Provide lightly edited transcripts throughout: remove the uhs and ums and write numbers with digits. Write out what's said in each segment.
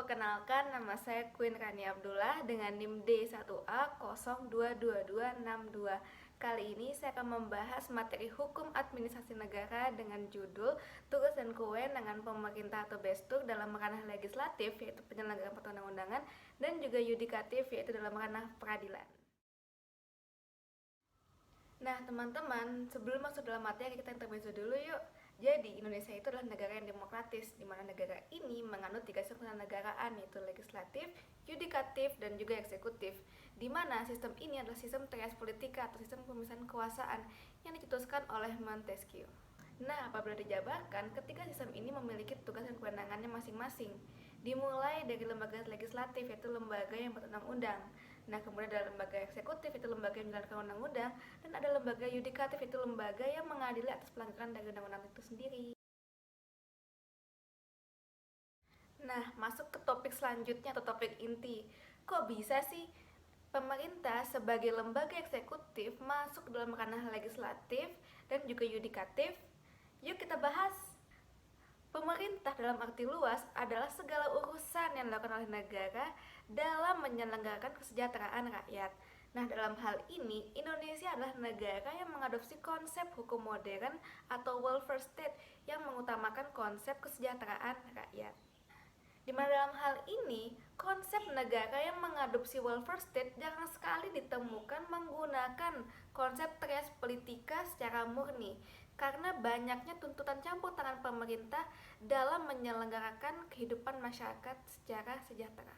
perkenalkan nama saya Queen Rani Abdullah dengan NIM D1A022262. Kali ini saya akan membahas materi hukum administrasi negara dengan judul tugas dan kewenangan pemerintah atau bestur dalam ranah legislatif, yaitu penyelenggaraan perundang-undangan, dan juga yudikatif, yaitu dalam ranah peradilan. Nah, teman-teman, sebelum masuk dalam materi, kita intermezzo dulu yuk. Jadi, Indonesia itu adalah negara yang demokratis, di mana negara ini menganut tiga sistem kenegaraan, yaitu legislatif, yudikatif, dan juga eksekutif. Di mana sistem ini adalah sistem trias politika atau sistem pemisahan kekuasaan yang dicetuskan oleh Montesquieu. Nah, apabila dijabarkan, ketiga sistem ini memiliki tugas dan kewenangannya masing-masing. Dimulai dari lembaga legislatif, yaitu lembaga yang berundang-undang. Nah, kemudian ada lembaga eksekutif, itu lembaga yang menjalankan undang-undang. Dan ada lembaga yudikatif, itu lembaga yang mengadili atas pelanggaran dari undang-undang itu sendiri. Nah, masuk ke topik selanjutnya atau topik inti. Kok bisa sih pemerintah sebagai lembaga eksekutif masuk dalam ranah legislatif dan juga yudikatif? Yuk kita bahas. Pemerintah dalam arti luas adalah segala urusan yang dilakukan oleh negara dalam menyelenggarakan kesejahteraan rakyat. Nah, dalam hal ini, Indonesia adalah negara yang mengadopsi konsep hukum modern atau welfare state yang mengutamakan konsep kesejahteraan rakyat. Di mana dalam hal ini, konsep negara yang mengadopsi welfare state jarang sekali ditemukan menggunakan konsep trias politika secara murni, karena banyaknya tuntutan campur tangan pemerintah dalam menyelenggarakan kehidupan masyarakat secara sejahtera.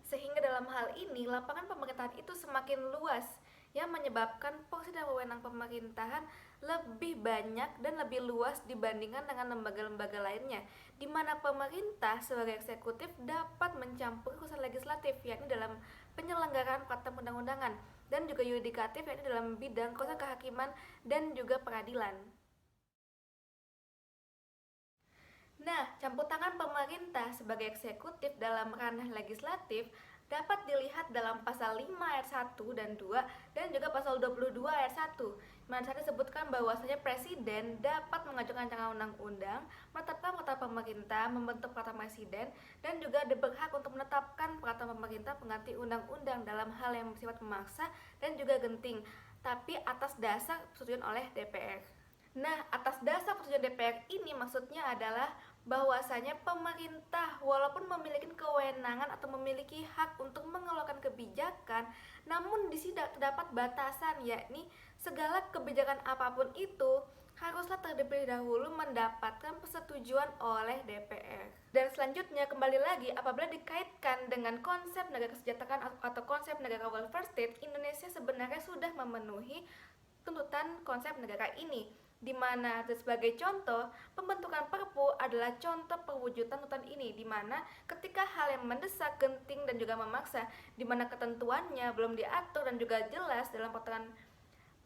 Sehingga dalam hal ini, lapangan pemerintahan itu semakin luas, yang menyebabkan porsi dan wewenang pemerintahan lebih banyak dan lebih luas dibandingkan dengan lembaga-lembaga lainnya, di mana pemerintah sebagai eksekutif dapat mencampur urusan legislatif, yakni dalam penyelenggaraan peraturan perundang-undangan, dan juga yudikatif, yakni dalam bidang kuasa kehakiman dan juga peradilan. Nah, campur tangan pemerintah sebagai eksekutif dalam ranah legislatif dapat dilihat dalam pasal 5 ayat 1 dan 2 dan juga pasal 22 ayat 1. Mana saat disebutkan bahwasanya presiden dapat mengajukan rancangan undang-undang, menetapkan peraturan pemerintah, membentuk peraturan presiden, dan juga berhak untuk menetapkan peraturan pemerintah pengganti undang-undang dalam hal yang bersifat memaksa dan juga genting, tapi atas dasar persetujuan oleh DPR. Nah, atas dasar persetujuan DPR ini maksudnya adalah bahwasanya pemerintah walaupun memiliki kewenangan atau memiliki hak untuk mengeluarkan kebijakan, namun di sini terdapat batasan, yakni segala kebijakan apapun itu haruslah terlebih dahulu mendapatkan persetujuan oleh DPR. Dan selanjutnya kembali lagi, apabila dikaitkan dengan konsep negara kesejahteraan atau konsep negara welfare state, Indonesia sebenarnya sudah memenuhi tuntutan konsep negara ini, di mana sebagai contoh pembentukan Perpu adalah contoh perwujudan tuntutan ini, di mana ketika hal yang mendesak, genting, dan juga memaksa, di mana ketentuannya belum diatur dan juga jelas dalam peraturan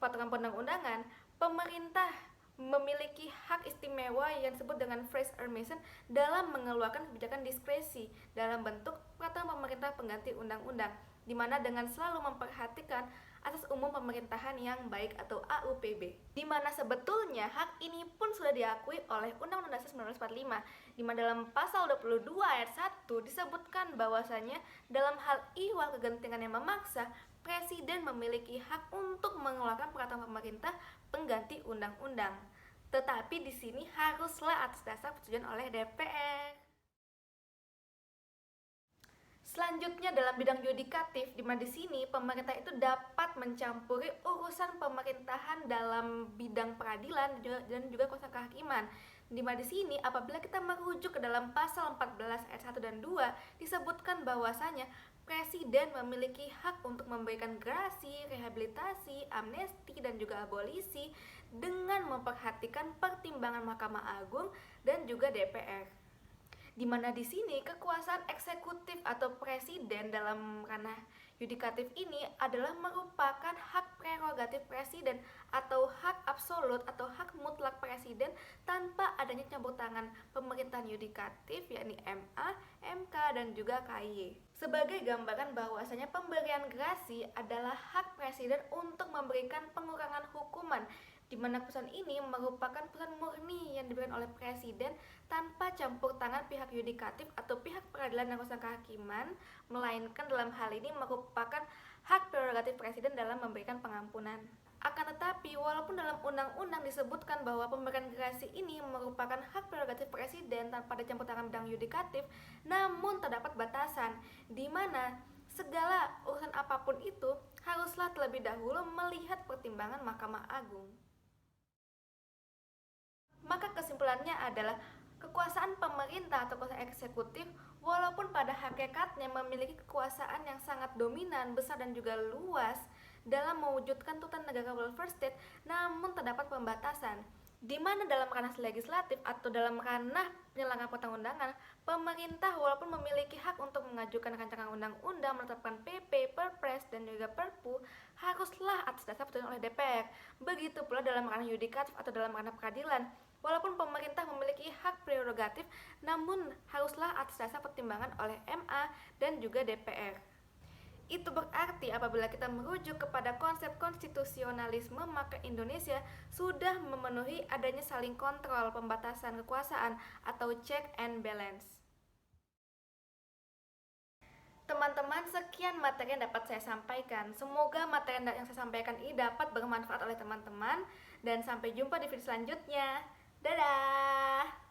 perundang-undangan, pemerintah memiliki hak istimewa yang disebut dengan fresh admission dalam mengeluarkan kebijakan diskresi dalam bentuk peraturan pemerintah pengganti undang-undang, di mana dengan selalu memperhatikan asas umum pemerintahan yang baik atau AUPB, di mana sebetulnya hak ini pun sudah diakui oleh Undang-Undang Dasar 1945, di mana dalam pasal 22 ayat 1 disebutkan bahwasanya dalam hal ihwal kegentingan yang memaksa, presiden memiliki hak untuk mengeluarkan peraturan pemerintah pengganti undang-undang. Tetapi di sini haruslah atas dasar persetujuan oleh DPR. Selanjutnya dalam bidang yudikatif, di mana di sini pemerintah itu dapat mencampuri urusan pemerintahan dalam bidang peradilan dan juga kuasa kehakiman. Di mana di sini apabila kita merujuk ke dalam pasal 14 ayat 1 dan 2 disebutkan bahwasanya presiden memiliki hak untuk memberikan grasi, rehabilitasi, amnesti, dan juga abolisi dengan memperhatikan pertimbangan Mahkamah Agung dan juga DPR. Di mana di sini kekuasaan eksekutif atau presiden dalam ranah yudikatif ini adalah merupakan hak prerogatif presiden atau hak absolut atau hak mutlak presiden tanpa adanya campur tangan pemerintahan yudikatif, yakni MA, MK, dan juga KY. Sebagai gambaran bahwasanya pemberian grasi adalah hak presiden untuk memberikan pengurangan hukuman di mana keputusan ini merupakan keputusan murni yang diberikan oleh presiden tanpa campur tangan pihak yudikatif atau pihak peradilan dan urusan kehakiman, melainkan dalam hal ini merupakan hak prerogatif presiden dalam memberikan pengampunan. Akan tetapi, walaupun dalam undang-undang disebutkan bahwa pemberian gerasi ini merupakan hak prerogatif presiden tanpa ada campur tangan bidang yudikatif, namun terdapat batasan di mana segala urusan apapun itu haruslah terlebih dahulu melihat pertimbangan Mahkamah Agung. Maka kesimpulannya adalah kekuasaan pemerintah atau kekuasaan eksekutif walaupun pada hakikatnya memiliki kekuasaan yang sangat dominan, besar dan juga luas dalam mewujudkan tuntutan negara welfare state, namun terdapat pembatasan di mana dalam ranah legislatif atau dalam ranah penyelenggaraan perundang-undangan, pemerintah walaupun memiliki hak untuk mengajukan rancangan undang-undang, menetapkan PP, Perpres, dan juga Perpu, haruslah atas dasar putusan oleh DPR. Begitu pula dalam ranah yudikatif atau dalam ranah peradilan, walaupun pemerintah memiliki hak prerogatif, namun haruslah atas dasar pertimbangan oleh MA dan juga DPR. Itu berarti apabila kita merujuk kepada konsep konstitusionalisme, maka Indonesia sudah memenuhi adanya saling kontrol pembatasan kekuasaan atau check and balance. Teman-teman, sekian materi yang dapat saya sampaikan. Semoga materi yang saya sampaikan ini dapat bermanfaat oleh teman-teman, dan sampai jumpa di video selanjutnya. Dadah!